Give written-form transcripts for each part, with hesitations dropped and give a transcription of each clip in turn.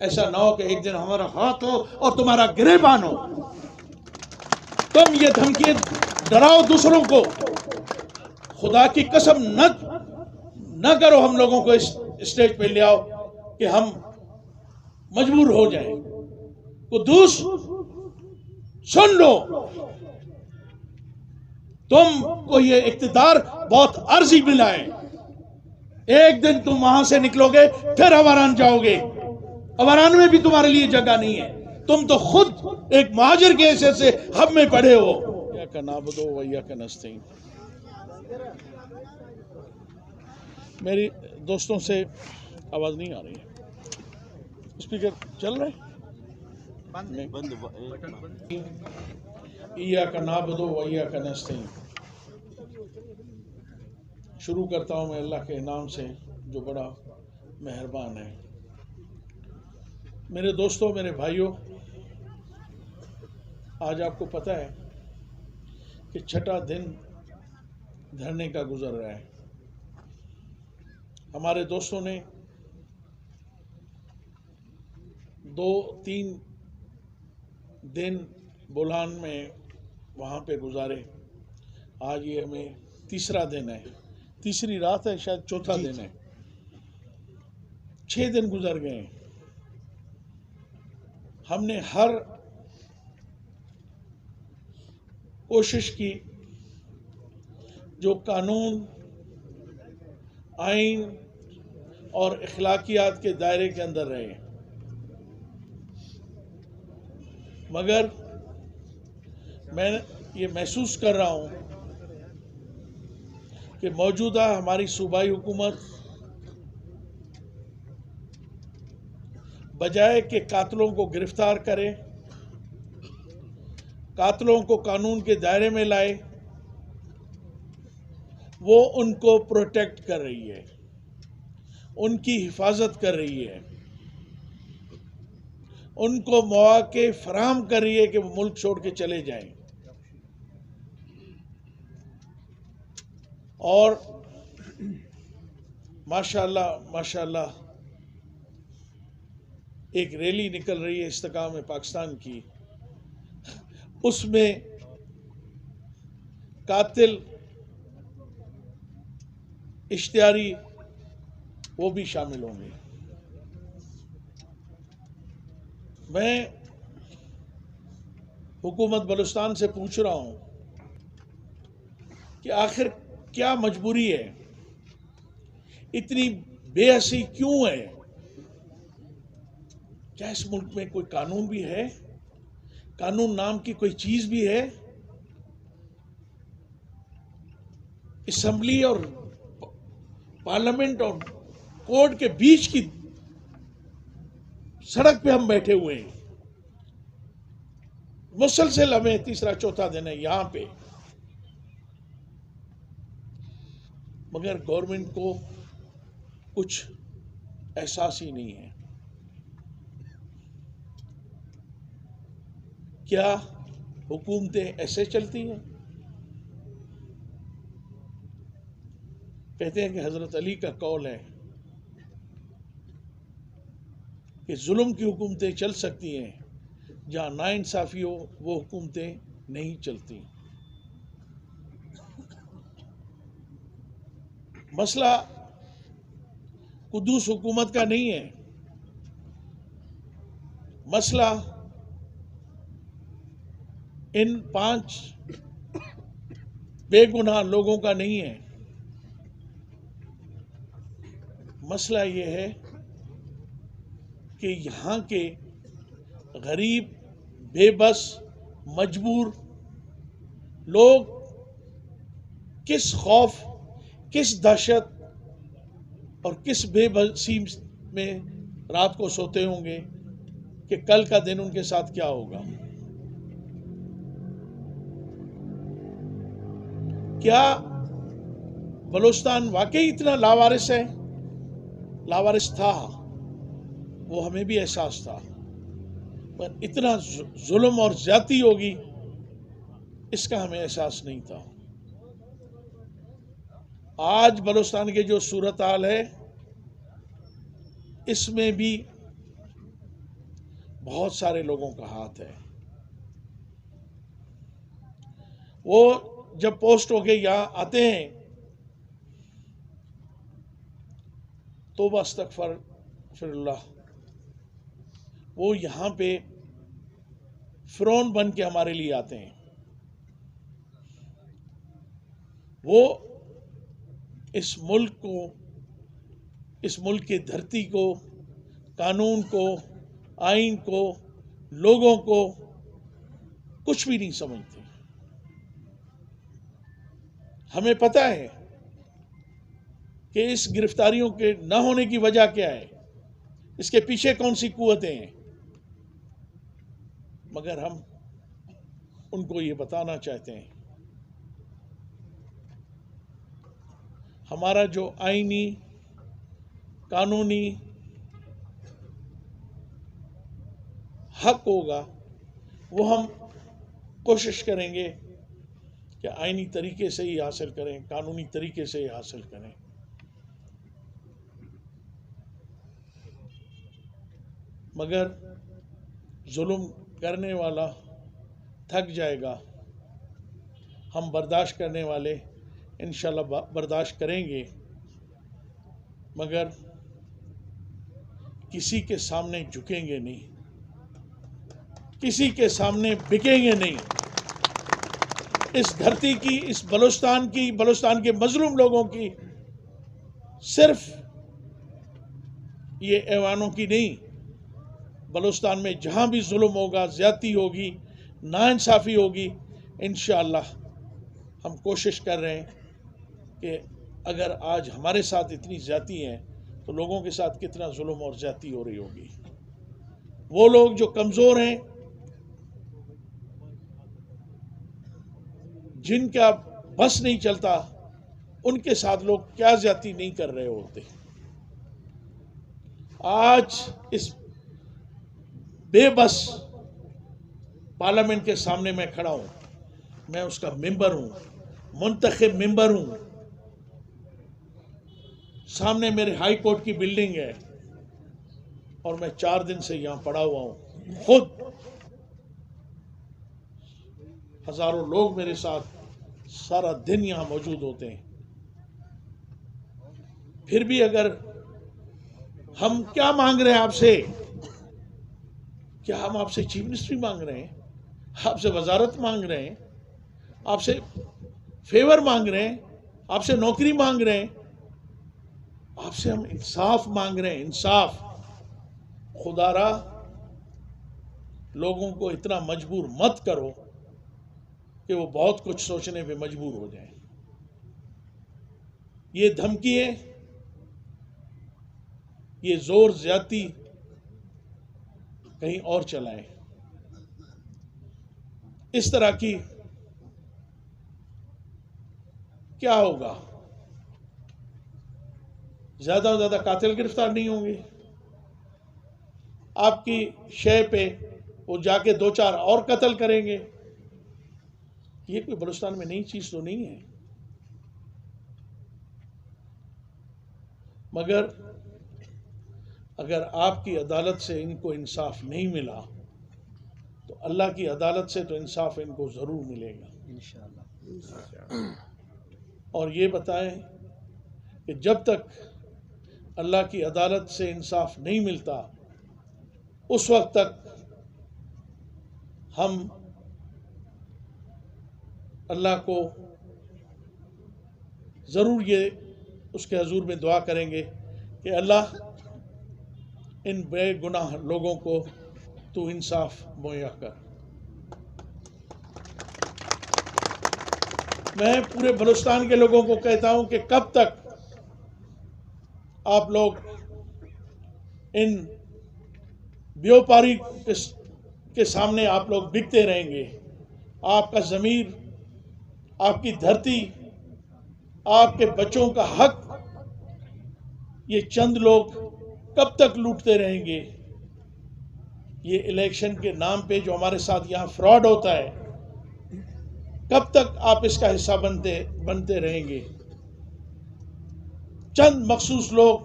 ऐसा ना हो कि एक दिन हमारा हाथ हो और तुम्हारा गिरेबान हो। तुम ये धमकी डराओ दूसरों को, खुदा की कसम न करो हम लोगों को इस स्टेज पे ले आओ कि हम मजबूर हो जाएं। कुद्दूस सुन लो, तुमको ये इख्तिदार बहुत अर्जी मिला है। एक दिन तुम वहां से निकलोगे, फिर अवारान जाओगे। अवारान में भी तुम्हारे लिए जगह नहीं है। तुम तो खुद एक महाजिर के हैसियत से हब में पड़े हो। या का नाबुदो व या का नस्तईन। मेरी दोस्तों से आवाज नहीं आ रही है, स्पीकर चल रहा है? इय्या का नाबुदो व इय्या का नस्तईन। शुरू करता हूँ मैं अल्लाह के नाम से जो बड़ा मेहरबान है। मेरे दोस्तों, मेरे भाइयों, आज आपको पता है कि छठा दिन धरने का गुजर रहा है। हमारे दोस्तों ने 2-3 दिन बुलहान में वहाँ पे गुजारे। आज ये हमें तीसरा दिन है, तीसरी रात है, शायद चौथा दिन है। 6 दिन गुजर गए। हमने हर कोशिश की जो कानून, आइन और अखलाकियात के दायरे के अंदर रहे, मगर मैं ये महसूस कर रहा हूँ कि मौजूदा हमारी सूबाई हुकूमत बजाय कि कातलों को गिरफ्तार करे, कातलों को कानून के दायरे में लाए, वो उनको प्रोटेक्ट कर रही है, उनकी हिफाजत कर रही है, उनको मौके फराहम कर रही है कि वो मुल्क छोड़ के चले जाएं। और माशाअल्लाह माशाअल्लाह एक रैली निकल रही है इस्तेकाम पाकिस्तान की, उसमें कातिल इश्तिहारी वो भी शामिल होंगे। मैं हुकूमत बलूचिस्तान से पूछ रहा हूं कि आखिर क्या मजबूरी है, इतनी बेहसी क्यों है? क्या इस मुल्क में कोई कानून भी है? कानून नाम की कोई चीज भी है? असेंबली और पार्लियामेंट और कोर्ट के बीच की सड़क पे हम बैठे हुए हैं। मुसलसल हमें तीसरा चौथा दिन है यहां पे, मगर गवर्नमेंट को कुछ एहसास ही नहीं है। क्या हुकूमतें ऐसे चलती हैं? कहते हैं कि हजरत अली का कौल है कि जुल्म की हुकूमतें चल सकती हैं, जहां नाइंसाफी हो वो हुकूमतें नहीं चलती। मसला कुद्दूस हुकूमत का नहीं है, मसला इन 5 बेगुनाह लोगों का नहीं है। मसला ये है कि यहाँ के गरीब, बेबस, मजबूर लोग किस खौफ, किस दहशत और किस बेबसी में रात को सोते होंगे कि कल का दिन उनके साथ क्या होगा। क्या बलूचिस्तान वाकई इतना लावारिस है? लावारिस था, वो हमें भी एहसास था, पर इतना जुल्म और ज्यादती होगी इसका हमें एहसास नहीं था। आज बलूचिस्तान की जो सूरत हाल है, इसमें भी बहुत सारे लोगों का हाथ है। वो जब पोस्ट होके यहाँ आते हैं, तौबा अस्तगफिरुल्लाह, वो यहाँ पे फिरौन बन के हमारे लिए आते हैं। वो इस मुल्क को, इस मुल्क की धरती को, कानून को, आइन को, लोगों को कुछ भी नहीं समझते। हमें पता है कि इस गिरफ्तारियों के न होने की वजह क्या है, इसके पीछे कौन सी कुव्वतें हैं, मगर हम उनको ये बताना चाहते हैं। हमारा जो आईनी, कानूनी हक होगा वो हम कोशिश करेंगे कि आईनी तरीके से ही हासिल करें, कानूनी तरीके से ही हासिल करें। मगर जुल्म करने वाला थक जाएगा, हम बर्दाश्त करने वाले इंशाल्लाह बर्दाश्त करेंगे, मगर किसी के सामने झुकेंगे नहीं, किसी के सामने बिकेंगे नहीं। इस धरती की, इस बलूचिस्तान की, बलूचिस्तान के मजलूम लोगों की सिर्फ ये ऐवानों की नहीं, बलूचिस्तान में जहाँ भी जुल्म होगा, ज़्यादती होगी, नाइंसाफ़ी होगी, इंशाअल्लाह हम कोशिश कर रहे हैं कि अगर आज हमारे साथ इतनी ज़्यादती है तो लोगों के साथ कितना जुल्म और ज़्यादती हो रही होगी। वो लोग जो कमज़ोर हैं, जिनका बस नहीं चलता, उनके साथ लोग क्या ज़्यादती नहीं कर रहे होते। आज इस बेबस पार्लियामेंट के सामने मैं खड़ा हूं, मैं उसका मेंबर हूं, मुंतखब मेंबर हूं। सामने मेरे हाई कोर्ट की बिल्डिंग है और मैं 4 दिन से यहां पड़ा हुआ हूं। खुद हजारों लोग मेरे साथ सारा दिन यहां मौजूद होते हैं। फिर भी अगर हम क्या मांग रहे हैं आपसे, क्या हम आपसे चीफ मिनिस्ट्री मांग रहे हैं, आपसे वजारत मांग रहे हैं, आपसे फेवर मांग रहे हैं, आपसे नौकरी मांग रहे हैं? आपसे हम इंसाफ मांग रहे हैं, इंसाफ। खुदारा लोगों को इतना मजबूर मत करो कि वो बहुत कुछ सोचने पे मजबूर हो जाएं। ये धमकियां, ये जोर ज्यादती कहीं और चलाएं। इस तरह की क्या होगा? ज्यादा से ज्यादा कातिल गिरफ्तार नहीं होंगे। आपकी शय पे वो जाके 2-4 और कत्ल करेंगे। ये कोई बलूचिस्तान में नई चीज तो नहीं है। मगर अगर आपकी अदालत से इनको इंसाफ नहीं मिला तो अल्लाह की अदालत से तो इंसाफ इनको जरूर मिलेगा इंशाअल्लाह। और ये बताएं कि जब तक अल्लाह की अदालत से इंसाफ नहीं मिलता उस वक्त तक हम अल्लाह को ज़रूर ये उसके हजूर में दुआ करेंगे कि अल्लाह इन बेगुनाह लोगों को तू इंसाफ मुहैया कर। मैं पूरे बलूचिस्तान के लोगों को कहता हूं कि कब तक आप लोग इन व्यापारी के सामने आप लोग बिकते रहेंगे? आपका ज़मीर, आपकी धरती, आपके बच्चों का हक ये चंद लोग कब तक लूटते रहेंगे? ये इलेक्शन के नाम पे जो हमारे साथ यहाँ फ्रॉड होता है, कब तक आप इसका हिस्सा बनते रहेंगे? चंद मखसूस लोग,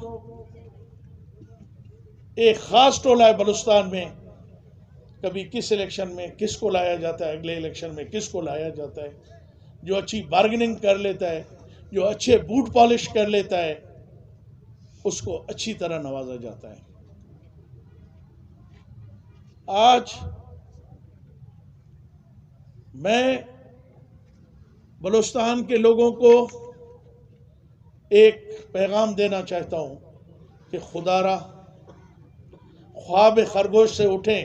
एक खास टोला है बलूचिस्तान में, कभी किस इलेक्शन में किसको लाया जाता है, अगले इलेक्शन में किसको लाया जाता है। जो अच्छी बार्गेनिंग कर लेता है, जो अच्छे बूट पॉलिश कर लेता है, उसको अच्छी तरह नवाजा जाता है। आज मैं बलूचिस्तान के लोगों को एक पैगाम देना चाहता हूं कि खुदारा ख्वाब खरगोश से उठें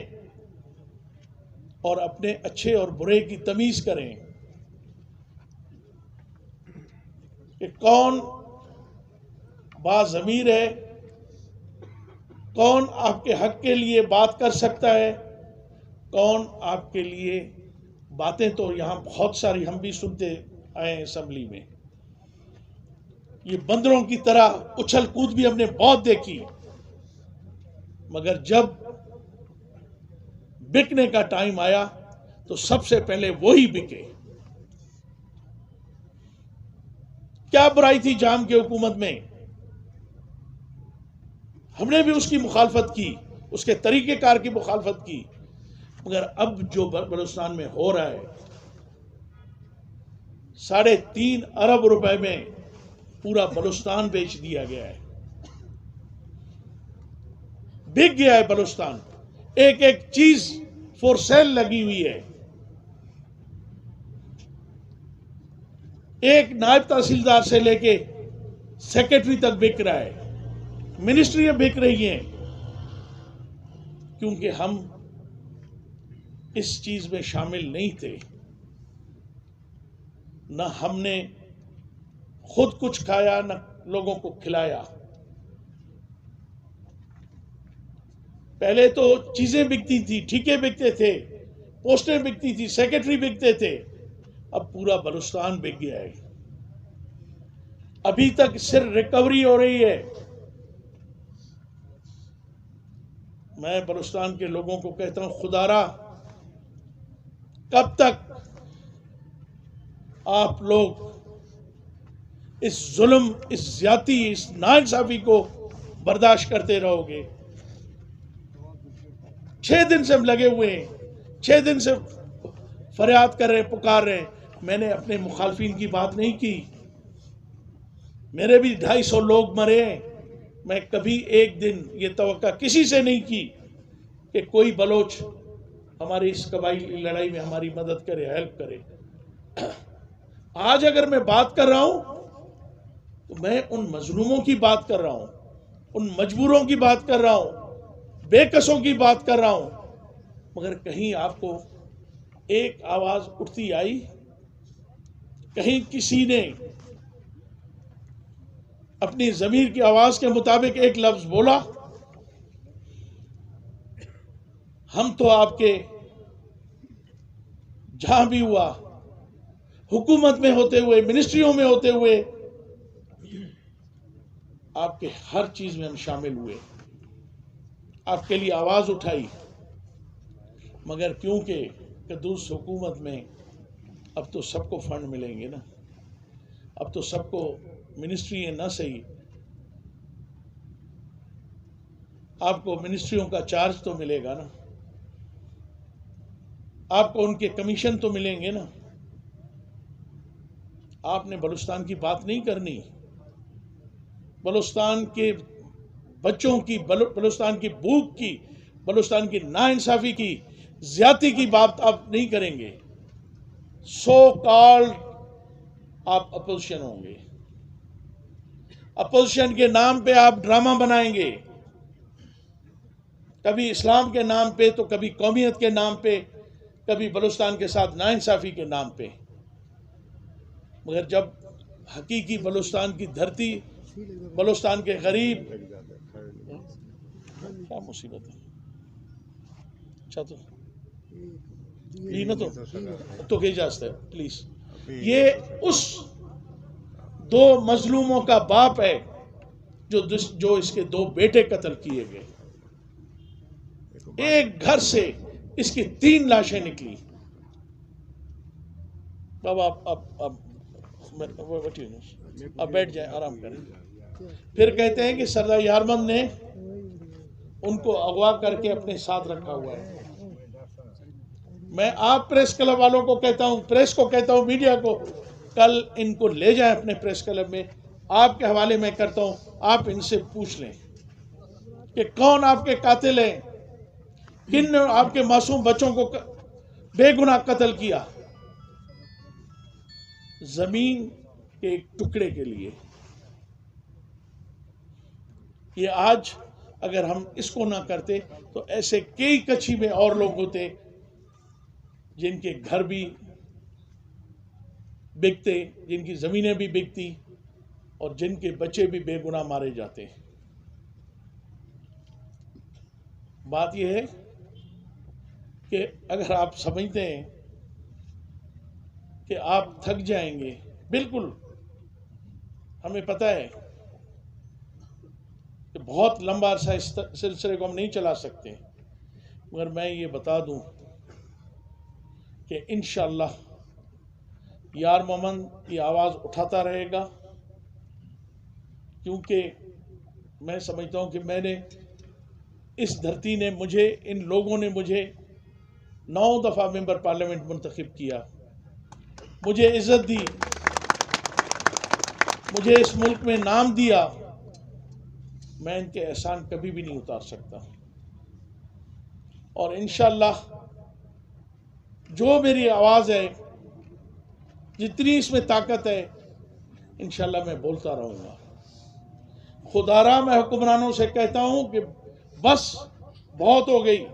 और अपने अच्छे और बुरे की तमीज़ करें कि कौन बाज़मीर है, कौन आपके हक के लिए बात कर सकता है, कौन आपके लिए बातें तो यहाँ बहुत सारी हम भी सुनते आए हैं असेंबली में। ये बंदरों की तरह उछल कूद भी हमने बहुत देखी, मगर जब बिकने का टाइम आया तो सबसे पहले वही बिके। क्या बुराई थी जाम की हुकूमत में? हमने भी उसकी मुखालफत की, उसके तरीक़ेकार की मुखालफत की, मगर अब जो बलूचिस्तान में हो रहा है, 3.5 अरब रुपए में पूरा बलूचिस्तान बेच दिया गया है, बिक गया है बलूचिस्तान। एक एक चीज फॉर सेल लगी हुई है। एक नायब तहसीलदार से लेके सेक्रेटरी तक बिक रहा है, मिनिस्ट्रियां बिक रही हैं, क्योंकि हम इस चीज में शामिल नहीं थे। न हमने खुद कुछ खाया, न लोगों को खिलाया। पहले तो चीजें बिकती थी, ठीके बिकते थे, पोस्टें बिकती थी, सेक्रेटरी बिकते थे, अब पूरा बलूचिस्तान बिक गया है। अभी तक सिर्फ रिकवरी हो रही है। मैं बलूचिस्तान के लोगों को कहता हूं, खुदारा कब तक आप लोग इस जुल्म, इस ज्यादती, इस नाइंसाफी को बर्दाश्त करते रहोगे? 6 दिन से हम लगे हुए हैं, 6 दिन से फरियाद कर रहे हैं, पुकार रहे हैं। मैंने अपने मुखालफिन की बात नहीं की, मेरे भी 250 लोग मरे हैं। मैं कभी एक दिन ये तवक्का किसी से नहीं की कि कोई बलोच हमारी इस कबायली लड़ाई में हमारी मदद करे, हेल्प करे। आज अगर मैं बात कर रहा हूं तो मैं उन मजलूमों की बात कर रहा हूं, उन मजबूरों की बात कर रहा हूं, बेकसों की बात कर रहा हूं। मगर कहीं आपको एक आवाज उठती आई? कहीं किसी ने अपनी ज़मीर की आवाज के मुताबिक एक लफ्ज बोला? हम तो आपके जहां भी हुआ, हुकूमत में होते हुए, मिनिस्ट्रियों में होते हुए, आपके हर चीज में हम शामिल हुए, आपके लिए आवाज उठाई। मगर क्योंकि कद्दूस हुकूमत में अब तो सबको फंड मिलेंगे ना, अब तो सबको मिनिस्ट्री है ना, सही आपको मिनिस्ट्रियों का चार्ज तो मिलेगा ना, आपको उनके कमीशन तो मिलेंगे ना। आपने बलूचिस्तान की बात नहीं करनी, बलूचिस्तान के बच्चों की, बलूचिस्तान की भूख की, बलूचिस्तान की नाइंसाफी की, ज्यादती की बात आप नहीं करेंगे। सो कॉल्ड आप अपोजिशन होंगे, अपोजिशन के नाम पे आप ड्रामा बनाएंगे, कभी इस्लाम के नाम पे तो कभी कौमियत के नाम पे, कभी बलूचिस्तान के साथ नाइंसाफी के नाम पे। मगर जब हकीकी बलूचिस्तान की धरती, बलूचिस्तान के गरीब, क्या मुसीबत है? अच्छा तो की इजाजत है प्लीज। ये उस 2 मजलूमों का बाप है जो इसके 2 बेटे कत्ल किए गए। एक घर से इसकी 3 लाशें निकली। अब बैठ जाए, आराम करें। फिर कहते हैं कि सरदार यारमन ने उनको अगवा करके अपने साथ रखा हुआ है। मैं आप प्रेस क्लब वालों को कहता हूं, प्रेस को कहता हूं, मीडिया को, कल इनको ले जाएं अपने प्रेस क्लब में, आपके हवाले में करता हूं, आप इनसे पूछ लें कि कौन आपके कातिल हैं, किन ने आपके मासूम बच्चों को बेगुनाह कत्ल किया, जमीन के एक टुकड़े के लिए। ये आज अगर हम इसको ना करते तो ऐसे कई कच्ची में और लोग होते जिनके घर भी बिकते, जिनकी जमीनें भी बिकती और जिनके बच्चे भी बेगुनाह मारे जाते। बात यह है कि अगर आप समझते हैं कि आप थक जाएंगे, बिल्कुल हमें पता है कि बहुत लंबा अरसा इस सिलसिले को हम नहीं चला सकते, मगर मैं ये बता दूं कि इंशाअल्लाह यार मोहम्मद की आवाज़ उठाता रहेगा, क्योंकि मैं समझता हूं कि मैंने, इस धरती ने मुझे, इन लोगों ने मुझे 9 दफ़ा मेंबर पार्लियामेंट मुंतखब किया, मुझे इज्जत दी, मुझे इस मुल्क में नाम दिया। मैं इनके एहसान कभी भी नहीं उतार सकता और इंशाअल्लाह जो मेरी आवाज़ है, जितनी इसमें ताकत है, इंशाअल्लाह मैं बोलता रहूँगा। खुदारा मैं हुक्मरानों से कहता हूँ कि बस बहुत हो गई,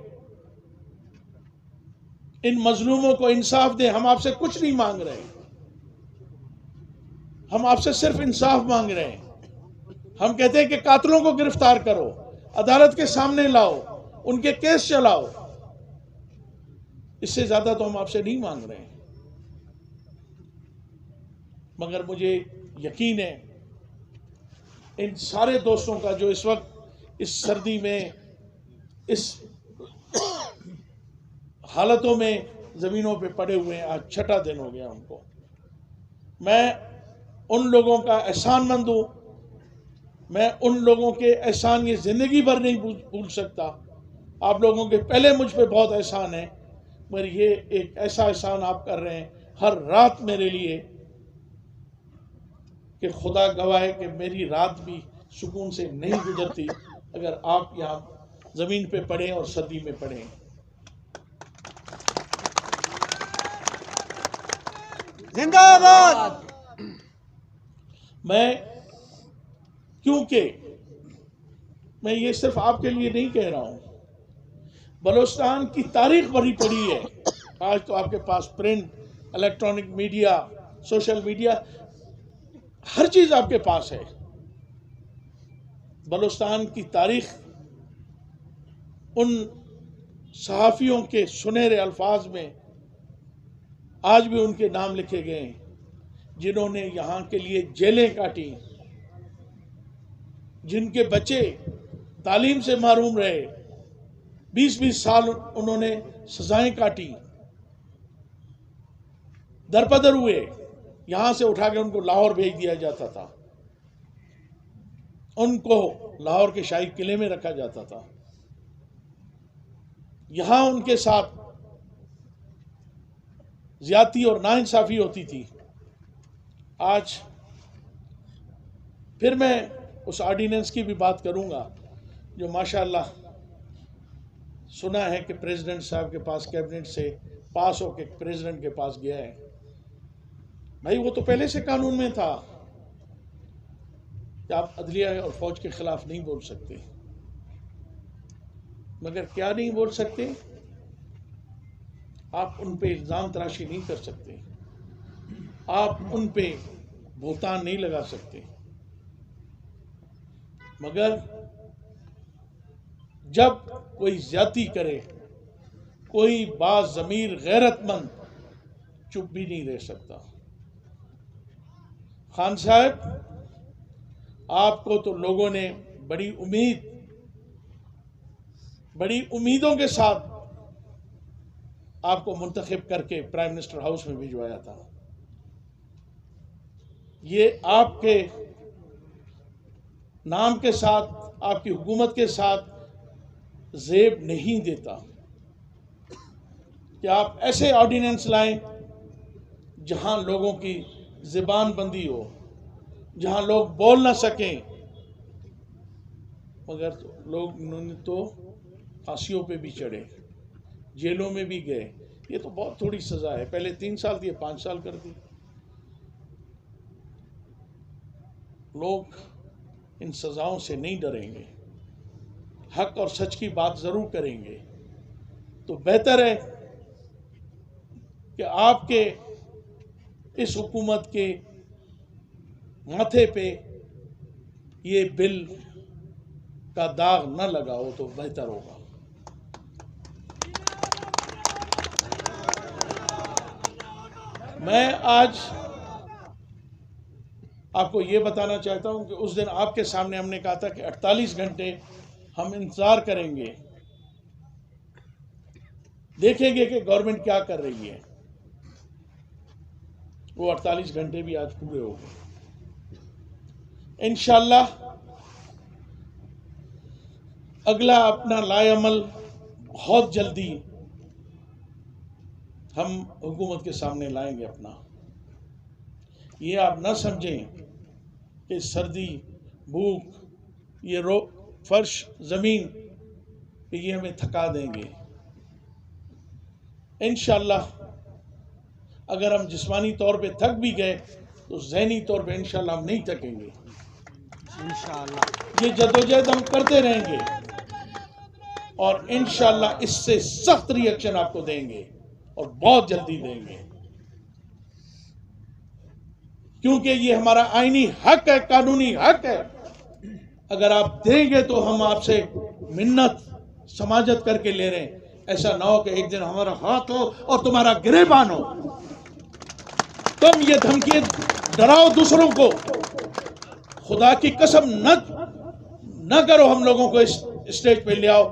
इन मजलूमों को इंसाफ दें। हम आपसे कुछ नहीं मांग रहे, हम आपसे सिर्फ इंसाफ मांग रहे हैं। हम कहते हैं कि कातिलों को गिरफ्तार करो, अदालत के सामने लाओ, उनके केस चलाओ, इससे ज्यादा तो हम आपसे नहीं मांग रहे हैं। मगर मुझे यकीन है इन सारे दोस्तों का जो इस वक्त इस सर्दी में, इस हालतों में जमीनों पे पड़े हुए हैं, आज छठा दिन हो गया उनको, मैं उन लोगों का एहसानमंद हूं। मैं उन लोगों के एहसान ये जिंदगी भर नहीं भूल सकता। आप लोगों के पहले मुझ पे बहुत एहसान है, मगर ये एक ऐसा एहसान आप कर रहे हैं हर रात मेरे लिए कि खुदा गवाह है कि मेरी रात भी सुकून से नहीं गुजरती अगर आप यहाँ जमीन पे पड़े और सर्दी में पड़े। जिंदाबाद। क्योंकि मैं ये सिर्फ आपके लिए नहीं कह रहा हूं, बलूचिस्तान की तारीख भरी पड़ी है। आज तो आपके पास print, electronic media, social media, हर चीज आपके पास है। बलूचिस्तान की तारीख उन सहाफियों के सुनहरे अल्फाज में आज भी उनके नाम लिखे गए हैं जिन्होंने यहाँ के लिए जेलें काटी, जिनके बच्चे तालीम से महरूम रहे, 20-20 साल उन्होंने सजाएं काटी, दरपदर हुए, यहां से उठा के उनको लाहौर भेज दिया जाता था, उनको लाहौर के शाही किले में रखा जाता था, यहां उनके साथ ज्यादती और नाइंसाफी होती थी। आज फिर मैं उस ऑर्डिनेंस की भी बात करूंगा जो माशाअल्लाह सुना है कि प्रेसिडेंट साहब के पास कैबिनेट से पास होकर प्रेसिडेंट के पास गया है। भाई वो तो पहले से कानून में था कि आप अदलिया और फौज के खिलाफ नहीं बोल सकते, मगर क्या नहीं बोल सकते, आप उन पे इल्जाम तराशी नहीं कर सकते, आप उन पे भुगतान नहीं लगा सकते। मगर जब कोई ज्यादती करे, कोई बाज़मीर गैरतमंद चुप भी नहीं रह सकता। खान साहब, आपको तो लोगों ने बड़ी उम्मीदों के साथ आपको मुंतखब करके प्राइम मिनिस्टर हाउस में भिजवाया था। ये आपके नाम के साथ, आपकी हुकूमत के साथ जेब नहीं देता। कि आप ऐसे ऑर्डिनेंस लाएं जहां लोगों की ज़बान बंदी हो, जहां लोग बोल ना सकें। मगर लोग उन्होंने तो फांसियों पे भी चढ़े, जेलों में भी गए। ये तो बहुत थोड़ी सज़ा है, पहले 3 साल थी, 5 साल कर दी। लोग इन सज़ाओं से नहीं डरेंगे, हक और सच की बात ज़रूर करेंगे। तो बेहतर है कि आपके इस हुकूमत के माथे पे ये बिल का दाग न लगाओ तो बेहतर होगा। मैं आज आपको ये बताना चाहता हूं कि उस दिन आपके सामने हमने कहा था कि 48 घंटे हम इंतजार करेंगे, देखेंगे कि गवर्नमेंट क्या कर रही है। वो 48 घंटे भी आज पूरे हो गए। इंशाअल्लाह अगला अपना लाएअमल बहुत जल्दी हम हुकूमत के सामने लाएंगे अपना। ये आप न समझें कि सर्दी, भूख, ये फर्श, ज़मीन ये हमें थका देंगे। इंशाअल्लाह अगर हम जिस्मानी तौर पे थक भी गए तो ज़हनी तौर पे इंशाअल्लाह हम नहीं थकेंगे। इंशाअल्लाह ये जदोजहद हम करते रहेंगे और इंशाअल्लाह इससे सख्त रिएक्शन आपको देंगे और बहुत जल्दी देंगे, क्योंकि ये हमारा आईनी हक है, कानूनी हक है। अगर आप देंगे तो हम आपसे मिन्नत समाजत करके ले रहे हैं। ऐसा ना हो कि एक दिन हमारा हाथ हो और तुम्हारा गिरेबान हो। तुम ये धमकी डराओ दूसरों को, खुदा की कसम न करो हम लोगों को इस स्टेज पे ले आओ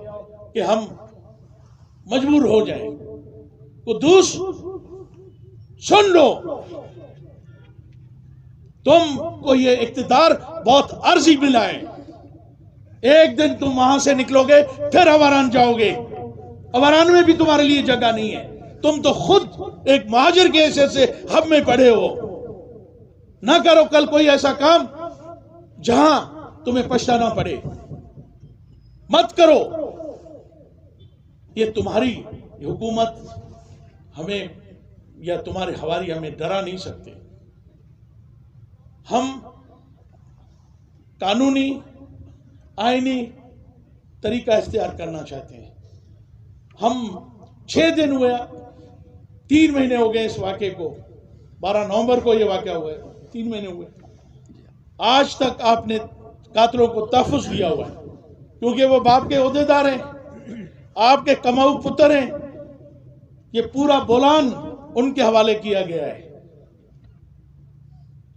कि हम मजबूर हो जाएं। कुद्दूस सुन लो, तुमको ये इख्तिदार बहुत अर्जी मिला है। एक दिन तुम वहां से निकलोगे, फिर अवारान जाओगे। अवारान में भी तुम्हारे लिए जगह नहीं है। तुम तो खुद एक महाजिर के हैसियत से हब में पड़े हो। ना करो कल कोई ऐसा काम जहां तुम्हें पछताना पड़े, मत करो। ये तुम्हारी हुकूमत हमें या तुम्हारे हवारी हमें डरा नहीं सकते। हम कानूनी आईनी तरीका इख्तियार करना चाहते हैं। हम 6 दिन हुए, 3 महीने हो गए इस वाक़े को। 12 नवंबर को यह वाक़या हुआ है, 3 महीने हुए। आज तक आपने कातलों को तहफ़्फ़ुज़ दिया हुआ है, क्योंकि वो बाप के ओहदेदार हैं, आपके कमाऊ पुत्र हैं। ये पूरा बोलान उनके हवाले किया गया है।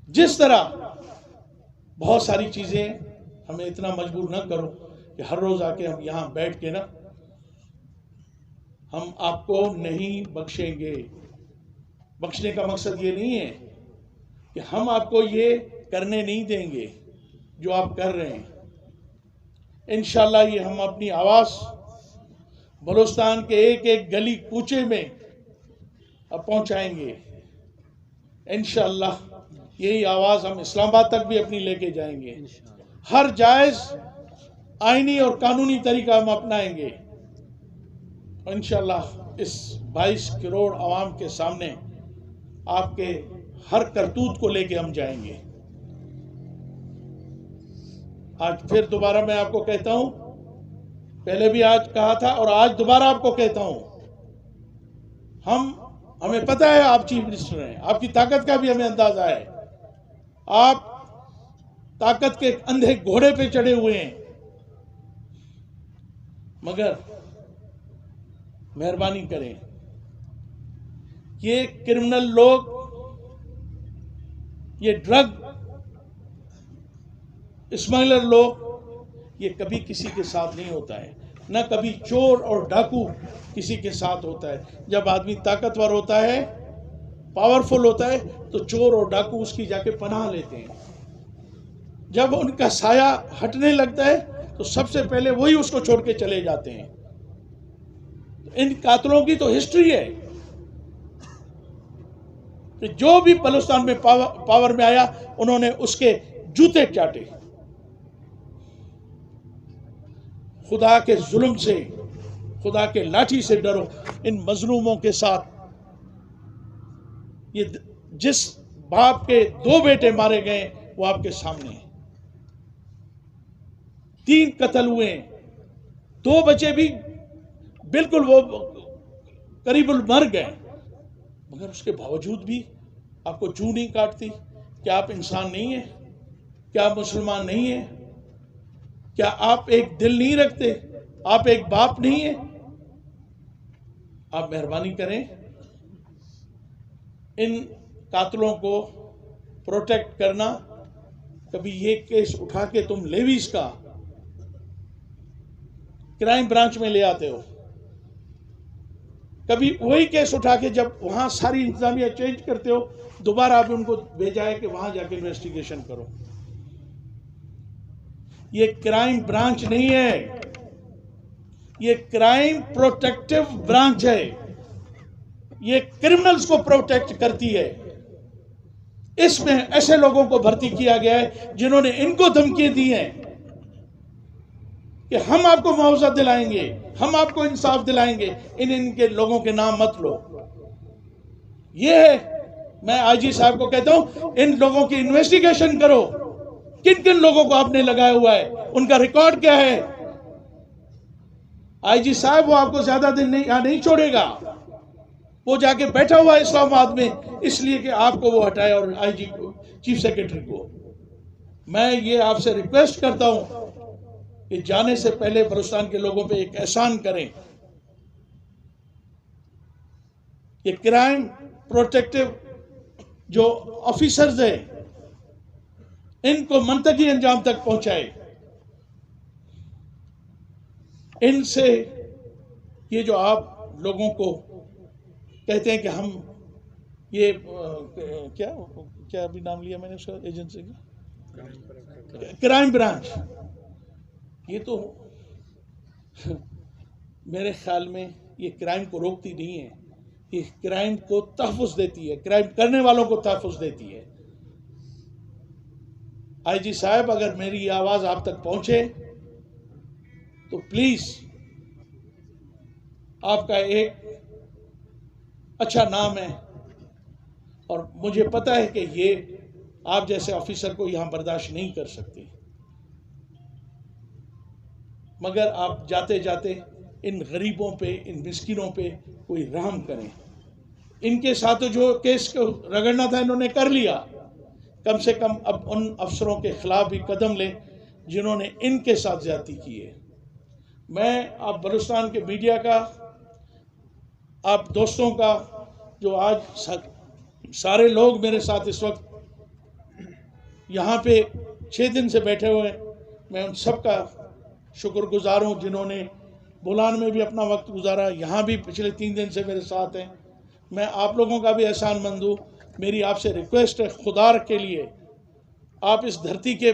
जिस तरह बहुत सारी चीजें, हमें इतना मजबूर न करो कि हर रोज आके हम यहां बैठ के ना, हम आपको नहीं बख्शेंगे। बख्शने का मकसद ये नहीं है कि हम आपको ये करने नहीं देंगे जो आप कर रहे हैं। इंशाअल्लाह ये हम अपनी आवाज़ बलूचिस्तान के एक एक गली कूचे में अब पहुंचाएंगे। इंशाअल्लाह यही आवाज़ हम इस्लामाबाद तक भी अपनी लेके जाएंगे। हर जायज़ आईनी और कानूनी तरीका हम अपनाएंगे। इंशाअल्लाह इस 22 करोड़ आवाम के सामने आपके हर करतूत को लेके हम जाएंगे। आज फिर दोबारा मैं आपको कहता हूं, पहले भी आज कहा था और आज दोबारा आपको कहता हूं, हमें पता है आप चीफ मिनिस्टर हैं, आपकी ताकत का भी हमें अंदाजा है। आप ताकत के अंधे घोड़े पे चढ़े हुए हैं, मगर मेहरबानी करें, ये क्रिमिनल लोग, ये ड्रग स्मगलर लोग, ये कभी किसी के साथ नहीं होता है। न कभी चोर और डाकू किसी के साथ होता है। जब आदमी ताकतवर होता है, पावरफुल होता है, तो चोर और डाकू उसकी जाके पनाह लेते हैं। जब उनका साया हटने लगता है तो सबसे पहले वही उसको छोड़ के चले जाते हैं। इन कातलों की तो हिस्ट्री है। कि जो भी बलूचिस्तान में पावर में आया उन्होंने उसके जूते चाटे। खुदा के जुल्म से, खुदा के लाठी से डरो। इन मजलूमों के साथ ये जिस बाप के 2 बेटे मारे गए वो आपके सामने है। 3 कत्ल हुए, 2 बच्चे भी बिल्कुल वो करीबुल मर गए, मगर उसके बावजूद भी आपको जू नहीं काटती। क्या आप इंसान नहीं है? क्या आप मुसलमान नहीं है? क्या आप एक दिल नहीं रखते? आप एक बाप नहीं है? आप मेहरबानी करें, इन कातलों को प्रोटेक्ट करना। कभी ये केस उठा के तुम लेवीज का क्राइम ब्रांच में ले आते हो, कभी वही केस उठा के जब वहां सारी इंतजामिया चेंज करते हो दोबारा आप उनको भेजा है कि वहां जाके इन्वेस्टिगेशन करो। ये क्राइम ब्रांच नहीं है, ये क्राइम प्रोटेक्टिव ब्रांच है। ये क्रिमिनल्स को प्रोटेक्ट करती है। इसमें ऐसे लोगों को भर्ती किया गया है जिन्होंने इनको धमकी दी है कि हम आपको मुआवजा दिलाएंगे, हम आपको इंसाफ दिलाएंगे, इनके लोगों के नाम मत लो। ये है, मैं आईजी साहब को कहता हूं, इन लोगों की इन्वेस्टिगेशन करो। किन किन लोगों को आपने लगाया हुआ है, उनका रिकॉर्ड क्या है। आईजी साहब वो आपको ज्यादा दिन यहां नहीं छोड़ेगा। वो जाके बैठा हुआ है इस्लामाबाद में इसलिए कि आपको वो हटाए, और आईजी को, चीफ सेक्रेटरी को। मैं ये आपसे रिक्वेस्ट करता हूं कि जाने से पहले बलूचिस्तान के लोगों पे एक एहसान करें। ये क्राइम प्रोटेक्टिव जो ऑफिसर्स हैं इनको मंतकी अंजाम तक पहुंचाए। इनसे ये जो आप लोगों को कहते हैं कि हम ये क्या क्या अभी नाम लिया मैंने उसका एजेंसी का, क्राइम ब्रांच, ये तो मेरे ख्याल में ये क्राइम को रोकती नहीं है, ये क्राइम को तहफ़्फ़ुज़ देती है, क्राइम करने वालों को तहफ़्फ़ुज़ देती है। आईजी साहब, अगर मेरी आवाज़ आप तक पहुंचे तो प्लीज़, आपका एक अच्छा नाम है और मुझे पता है कि ये आप जैसे ऑफिसर को यहां बर्दाश्त नहीं कर सकते, मगर आप जाते जाते इन गरीबों पे, इन मिस्किनों पे कोई रहम करें। इनके साथ तो जो केस को रगड़ना था इन्होंने कर लिया, कम से कम अब उन अफसरों के खिलाफ भी कदम लें जिन्होंने इनके साथ ज्यादती की है। मैं आप बलूचिस्तान के मीडिया का, आप दोस्तों का, जो आज सारे लोग मेरे साथ इस वक्त यहाँ पे 6 दिन से बैठे हुए हैं, मैं उन सब का शुक्रगुजार हूँ जिन्होंने बोलान में भी अपना वक्त गुजारा, यहाँ भी पिछले 3 दिन से मेरे साथ हैं। मैं आप लोगों का भी एहसानमंद हूँ। मेरी आपसे रिक्वेस्ट है, खुदा के लिए, आप इस धरती के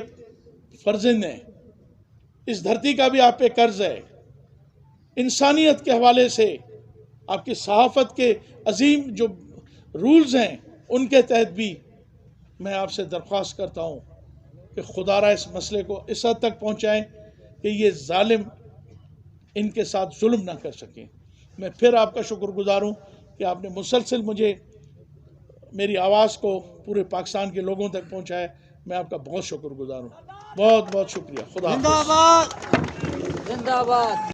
फर्जिंद हैं, इस धरती का भी आप पे कर्ज है। इंसानियत के हवाले से आपकी सहाफ़त के अजीम जो रूल्स हैं उनके तहत भी मैं आपसे दरख्वास्त करता हूँ कि खुदारा इस मसले को इस हद तक पहुँचाएँ कि ये जालिम इनके साथ जुल्म ना कर सकें। मैं फिर आपका शुक्रगुजार हूँ कि आपने मुसलसल मुझे मेरी आवाज़ को पूरे पाकिस्तान के लोगों तक पहुँचाया। मैं आपका बहुत शुक्रगुजार हूँ। बहुत बहुत शुक्रिया। खुदा हाफ़िज़। जिंदाबाद।